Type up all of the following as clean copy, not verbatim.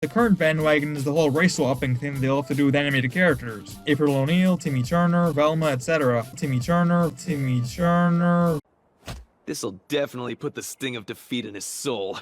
The current bandwagon is the whole race swapping thing they'll have to do with animated characters. April O'Neil, Timmy Turner, Velma, etc. Timmy Turner. This'll definitely put the sting of defeat in his soul.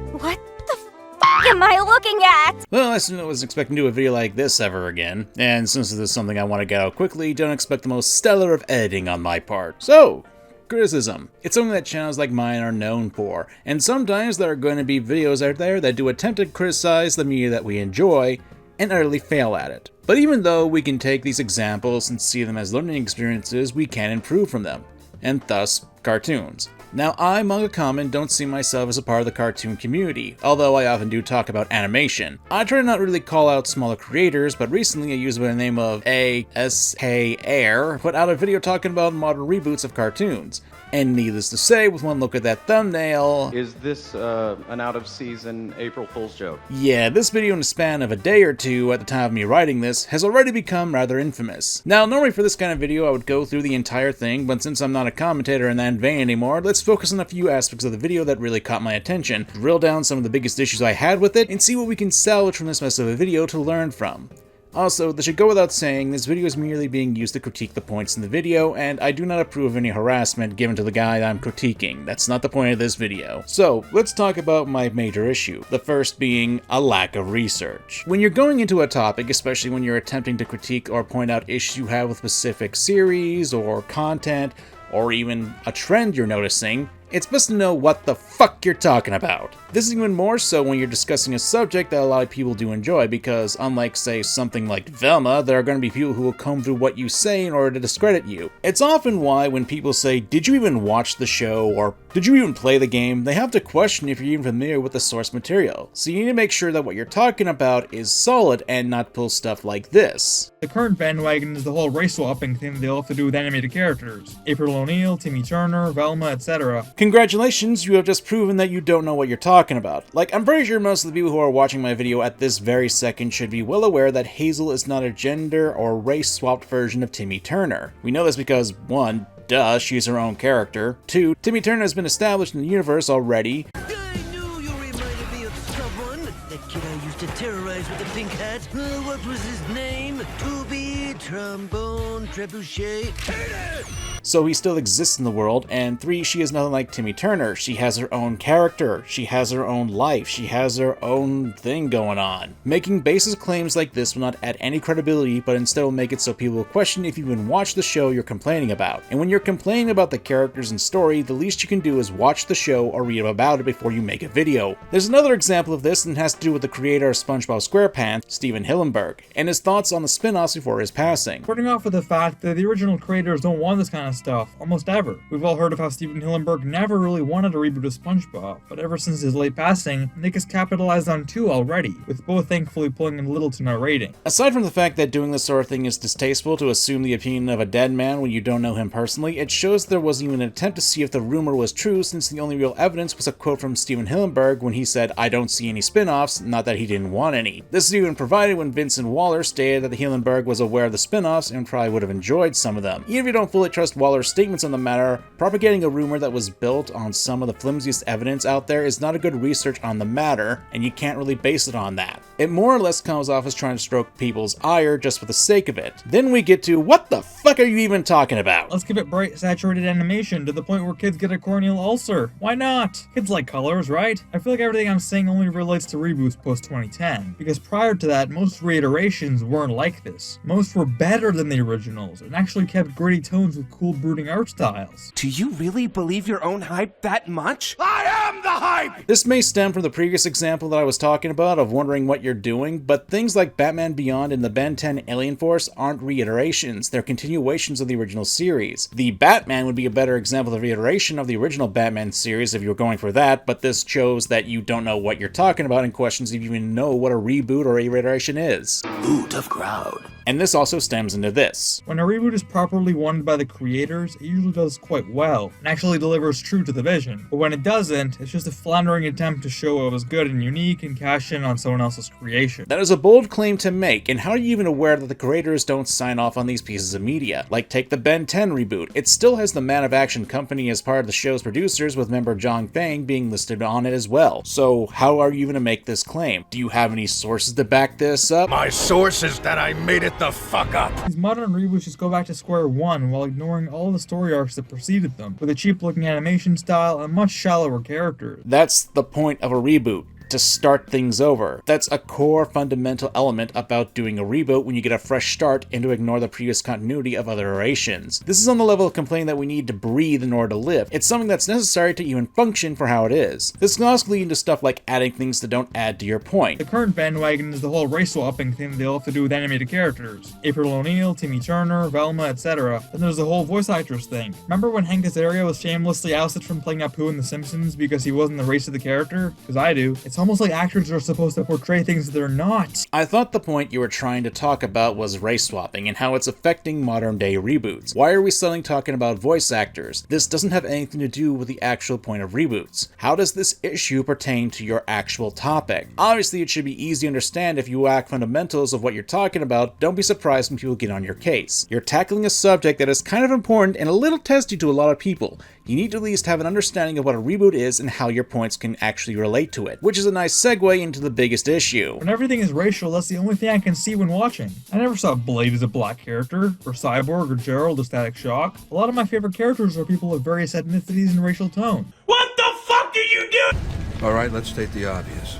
What the f am I looking at? Well, I wasn't expecting to do a video like this ever again, and since this is something I want to get out quickly, don't expect the most stellar of editing on my part. So, criticism. It's something that channels like mine are known for, and sometimes there are going to be videos out there that do attempt to criticize the media that we enjoy, and utterly fail at it. But even though we can take these examples and see them as learning experiences, we can improve from them, and thus, cartoons. Now I, MangaKamen, don't see myself as a part of the cartoon community, although I often do talk about animation. I try to not really call out smaller creators, but recently a user by the name of A.S.K. Air put out a video talking about modern reboots of cartoons. And needless to say, with one look at that thumbnail... Is this an out-of-season April Fool's joke? Yeah, this video in the span of a day or two at the time of me writing this has already become rather infamous. Now, normally for this kind of video I would go through the entire thing, but since I'm not a commentator in that vein anymore, let's focus on a few aspects of the video that really caught my attention, drill down some of the biggest issues I had with it, and see what we can salvage from this mess of a video to learn from. Also, this should go without saying, this video is merely being used to critique the points in the video, and I do not approve of any harassment given to the guy I'm critiquing. That's not the point of this video. So, let's talk about my major issue. The first being a lack of research. When you're going into a topic, especially when you're attempting to critique or point out issues you have with specific series or content, or even a trend you're noticing, it's best to know what the fuck you're talking about. This is even more so when you're discussing a subject that a lot of people do enjoy, because unlike, say, something like Velma, there are going to be people who will comb through what you say in order to discredit you. It's often why when people say, "Did you even watch the show?" or "Did you even play the game?" they have to question if you're even familiar with the source material. So you need to make sure that what you're talking about is solid and not pull stuff like this. The current bandwagon is the whole race swapping thing they'll have to do with animated characters. April O'Neil, Timmy Turner, Velma, etc. Congratulations, you have just proven that you don't know what you're talking about. Like, I'm pretty sure most of the people who are watching my video at this very second should be well aware that Hazel is not a gender or race-swapped version of Timmy Turner. We know this because, 1, duh, she's her own character. 2, Timmy Turner has been established in the universe already. I knew you reminded me of someone. That kid I used to terrorize with the pink hat. What was his name? Tooby, Trombone, Trebuchet. Hit it! So he still exists in the world, and 3, she is nothing like Timmy Turner. She has her own character, she has her own life, she has her own thing going on. Making baseless claims like this will not add any credibility, but instead will make it so people will question if you even watch the show you're complaining about. And when you're complaining about the characters and story, the least you can do is watch the show or read about it before you make a video. There's another example of this, and it has to do with the creator of SpongeBob SquarePants, Steven Hillenburg, and his thoughts on the spin-offs before his passing. Starting off with the fact that the original creators don't want this kind of stuff, almost ever. We've all heard of how Steven Hillenburg never really wanted a reboot of SpongeBob, but ever since his late passing, Nick has capitalized on 2 already, with both thankfully pulling in little to no rating. Aside from the fact that doing this sort of thing is distasteful to assume the opinion of a dead man when you don't know him personally, it shows there wasn't even an attempt to see if the rumor was true, since the only real evidence was a quote from Steven Hillenburg when he said, "I don't see any spin-offs," not that he didn't want any. This is even provided when Vincent Waller stated that Hillenburg was aware of the spin-offs and probably would have enjoyed some of them. Even if you don't fully trust Waller's statements on the matter, propagating a rumor that was built on some of the flimsiest evidence out there is not a good research on the matter, and you can't really base it on that. It more or less comes off as trying to stroke people's ire just for the sake of it. Then we get to, what the fuck are you even talking about? Let's give it bright, saturated animation to the point where kids get a corneal ulcer. Why not? Kids like colors, right? I feel like everything I'm saying only relates to reboots post-2010, because prior to that, most reiterations weren't like this. Most were better than the originals, and actually kept gritty tones with cool brooding art styles. Do you really believe your own hype that much? I am the hype! This may stem from the previous example that I was talking about of wondering what you're doing, but things like Batman Beyond and the Ben 10 Alien Force aren't reiterations, they're continuations of the original series. The Batman would be a better example of reiteration of the original Batman series if you were going for that, but this shows that you don't know what you're talking about and questions if you even know what a reboot or a reiteration is. Ooh, tough crowd. And this also stems into this. When a reboot is properly wanted by the creators, it usually does quite well, and actually delivers true to the vision. But when it doesn't, it's just a floundering attempt to show what was good and unique and cash in on someone else's creation. That is a bold claim to make, and how are you even aware that the creators don't sign off on these pieces of media? Like, take the Ben 10 reboot. It still has the Man of Action Company as part of the show's producers, with member Zhang Feng being listed on it as well. So how are you even to make this claim? Do you have any sources to back this up? My source is that I made it the fuck up. These modern reboots just go back to square one while ignoring all the story arcs that preceded them, with a cheap-looking animation style and much shallower characters. That's the point of a reboot. To start things over. That's a core fundamental element about doing a reboot when you get a fresh start and to ignore the previous continuity of other iterations. This is on the level of complaining that we need to breathe in order to live. It's something that's necessary to even function for how it is. This can also lead into stuff like adding things that don't add to your point. The current bandwagon is the whole race swapping thing that they all have to do with animated characters. April O'Neil, Timmy Turner, Velma, etc. Then there's the whole voice actress thing. Remember when Hank Azaria was shamelessly ousted from playing Apu in The Simpsons because he wasn't the race of the character? Because I do. It's almost like actors are supposed to portray things that they're not. I thought the point you were trying to talk about was race swapping and how it's affecting modern day reboots. Why are we suddenly talking about voice actors? This doesn't have anything to do with the actual point of reboots. How does this issue pertain to your actual topic? Obviously, it should be easy to understand if you lack fundamentals of what you're talking about. Don't be surprised when people get on your case. You're tackling a subject that is kind of important and a little testy to a lot of people. You need to at least have an understanding of what a reboot is and how your points can actually relate to it, which is a nice segue into the biggest issue. When everything is racial, that's the only thing I can see when watching. I never saw Blade as a black character, or Cyborg or Gerald as Static Shock. A lot of my favorite characters are people of various ethnicities and racial tone. What the fuck do you do? Alright, let's state the obvious.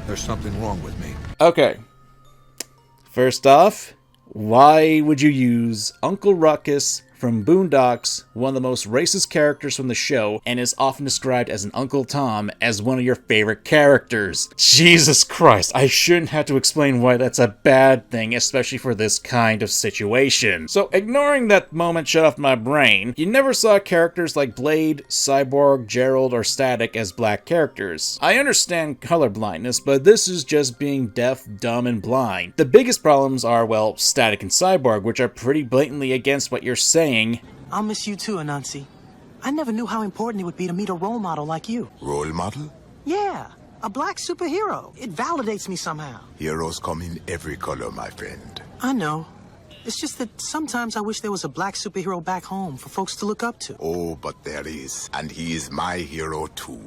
There's something wrong with me. Okay. First off, why would you use Uncle Ruckus from Boondocks, one of the most racist characters from the show, and is often described as an Uncle Tom, as one of your favorite characters? Jesus Christ, I shouldn't have to explain why that's a bad thing, especially for this kind of situation. So, ignoring that moment shut off my brain, you never saw characters like Blade, Cyborg, Gerald, or Static as black characters. I understand colorblindness, but this is just being deaf, dumb, and blind. The biggest problems are, well, Static and Cyborg, which are pretty blatantly against what you're saying. I'll miss you too, Anansi. I never knew how important it would be to meet a role model like you. Role model? Yeah, a black superhero. It validates me somehow. Heroes come in every color, my friend. I know. It's just that sometimes I wish there was a black superhero back home for folks to look up to. Oh, but there is. And he is my hero too.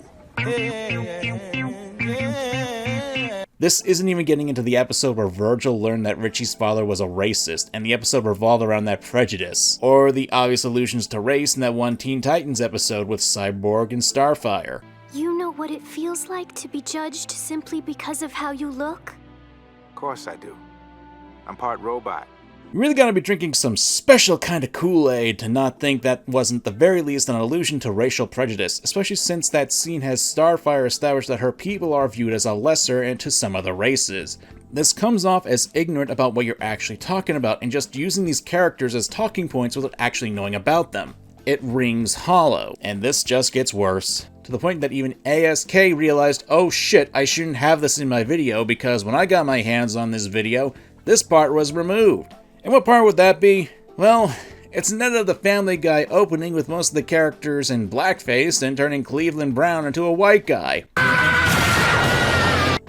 This isn't even getting into the episode where Virgil learned that Richie's father was a racist, and the episode revolved around that prejudice, or the obvious allusions to race in that one Teen Titans episode with Cyborg and Starfire. You know what it feels like to be judged simply because of how you look? Of course I do. I'm part robot. You really gotta be drinking some special kind of Kool-Aid to not think that wasn't the very least an allusion to racial prejudice, especially since that scene has Starfire establish that her people are viewed as a lesser and to some other races. This comes off as ignorant about what you're actually talking about and just using these characters as talking points without actually knowing about them. It rings hollow, and this just gets worse. To the point that even ASK realized, oh shit, I shouldn't have this in my video because when I got my hands on this video, this part was removed. And what part would that be? Well, it's none of the Family Guy opening with most of the characters in blackface and turning Cleveland Brown into a white guy.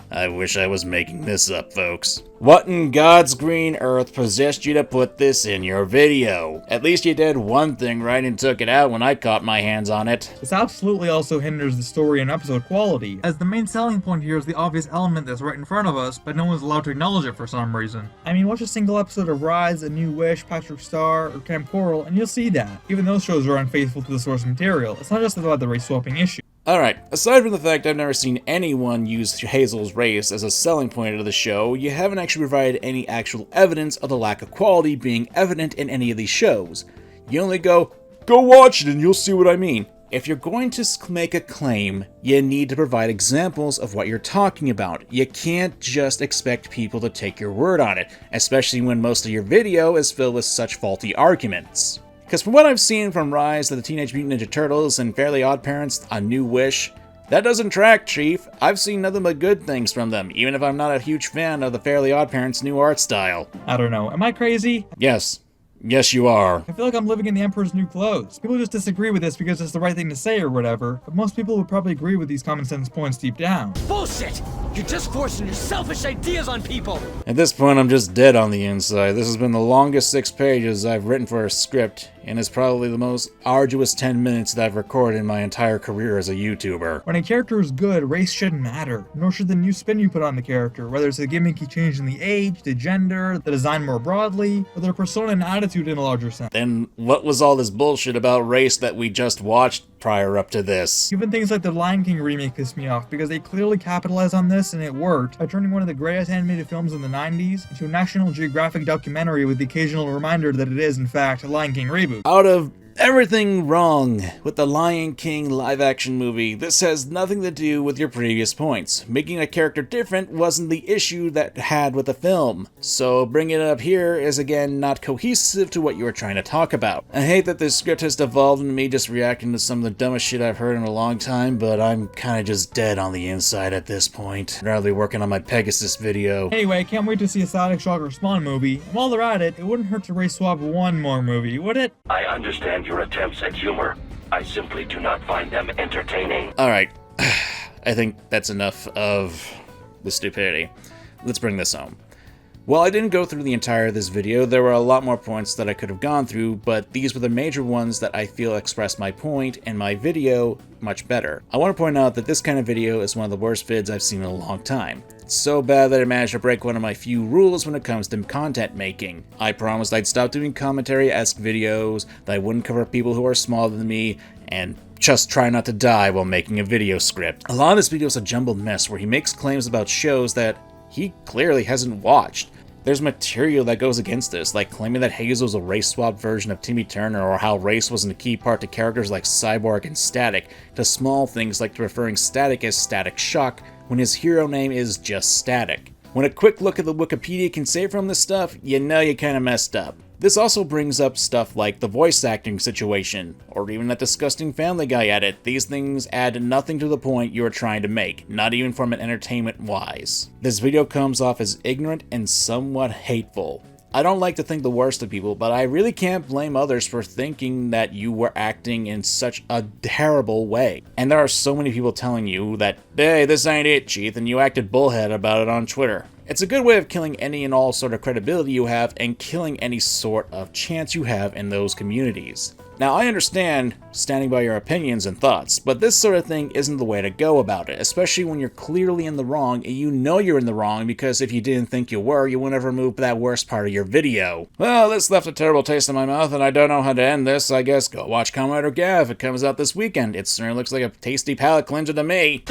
I wish I was making this up, folks. What in God's green earth possessed you to put this in your video? At least you did one thing right and took it out when I caught my hands on it. This absolutely also hinders the story and episode quality, as the main selling point here is the obvious element that's right in front of us, but no one's allowed to acknowledge it for some reason. I mean, watch a single episode of Rise, A New Wish, Patrick Star, or Camp Coral, and you'll see that. Even those shows are unfaithful to the source material. It's not just about the race swapping issue. Alright, aside from the fact I've never seen anyone use Hazel's race as a selling point of the show, you haven't actually provided any actual evidence of the lack of quality being evident in any of these shows. You only go watch it and you'll see what I mean. If you're going to make a claim, you need to provide examples of what you're talking about. You can't just expect people to take your word on it, especially when most of your video is filled with such faulty arguments. Because from what I've seen from Rise to the Teenage Mutant Ninja Turtles and Fairly Oddparents, A New Wish, that doesn't track, Chief. I've seen nothing but good things from them, even if I'm not a huge fan of the Fairly Oddparents' new art style. I don't know, am I crazy? Yes, Yes, you are. I feel like I'm living in the Emperor's New Clothes. People just disagree with this because it's the right thing to say or whatever, but most people would probably agree with these common sense points deep down. Bullshit! You're just forcing your selfish ideas on people! At this point, I'm just dead on the inside. This has been the longest 6 pages I've written for a script, and is probably the most arduous 10 minutes that I've recorded in my entire career as a YouTuber. When a character is good, race shouldn't matter, nor should the new spin you put on the character, whether it's a gimmicky change in the age, the gender, the design more broadly, or their persona and attitude in a larger sense. Then what was all this bullshit about race that we just watched prior up to this? Even things like the Lion King remake piss me off because they clearly capitalized on this and it worked by turning one of the greatest animated films in the 90s into a National Geographic documentary with the occasional reminder that it is in fact a Lion King reboot. Out of everything wrong with the Lion King live-action movie, this has nothing to do with your previous points. Making a character different wasn't the issue that had with the film, so bringing it up here is again not cohesive to what you were trying to talk about. I hate that this script has devolved into me just reacting to some of the dumbest shit I've heard in a long time, but I'm kinda just dead on the inside at this point. I'd rather be working on my Pegasus video. Anyway, can't wait to see a Static Shock Spawn movie, and while they're at it, it wouldn't hurt to race swap one more movie, would it? I understand your attempts at humor. I simply do not find them entertaining. Alright, I think that's enough of the stupidity. Let's bring this home. While I didn't go through the entire of this video, there were a lot more points that I could have gone through, but these were the major ones that I feel express my point and my video much better. I want to point out that this kind of video is one of the worst vids I've seen in a long time. It's so bad that I managed to break one of my few rules when it comes to content making. I promised I'd stop doing commentary-esque videos, that I wouldn't cover people who are smaller than me, and just try not to die while making a video script. A lot of this video is a jumbled mess where he makes claims about shows that he clearly hasn't watched. There's material that goes against this, like claiming that Hazel's a race-swapped version of Timmy Turner, or how race wasn't a key part to characters like Cyborg and Static, to small things like referring Static as Static Shock when his hero name is just Static. When a quick look at the Wikipedia can say from this stuff, you know you kinda messed up. This also brings up stuff like the voice acting situation, or even that disgusting Family Guy edit. These things add nothing to the point you are trying to make, not even from an entertainment wise. This video comes off as ignorant and somewhat hateful. I don't like to think the worst of people, but I really can't blame others for thinking that you were acting in such a terrible way. And there are so many people telling you that, hey, this ain't it, Chief, and you acted bullhead about it on Twitter. It's a good way of killing any and all sort of credibility you have and killing any sort of chance you have in those communities. Now, I understand standing by your opinions and thoughts, but this sort of thing isn't the way to go about it, especially when you're clearly in the wrong and you know you're in the wrong, because if you didn't think you were, you wouldn't have removed that worst part of your video. Well, this left a terrible taste in my mouth and I don't know how to end this. I guess go watch Commentator Gav. It comes out this weekend. It certainly looks like a tasty palate cleanser to me.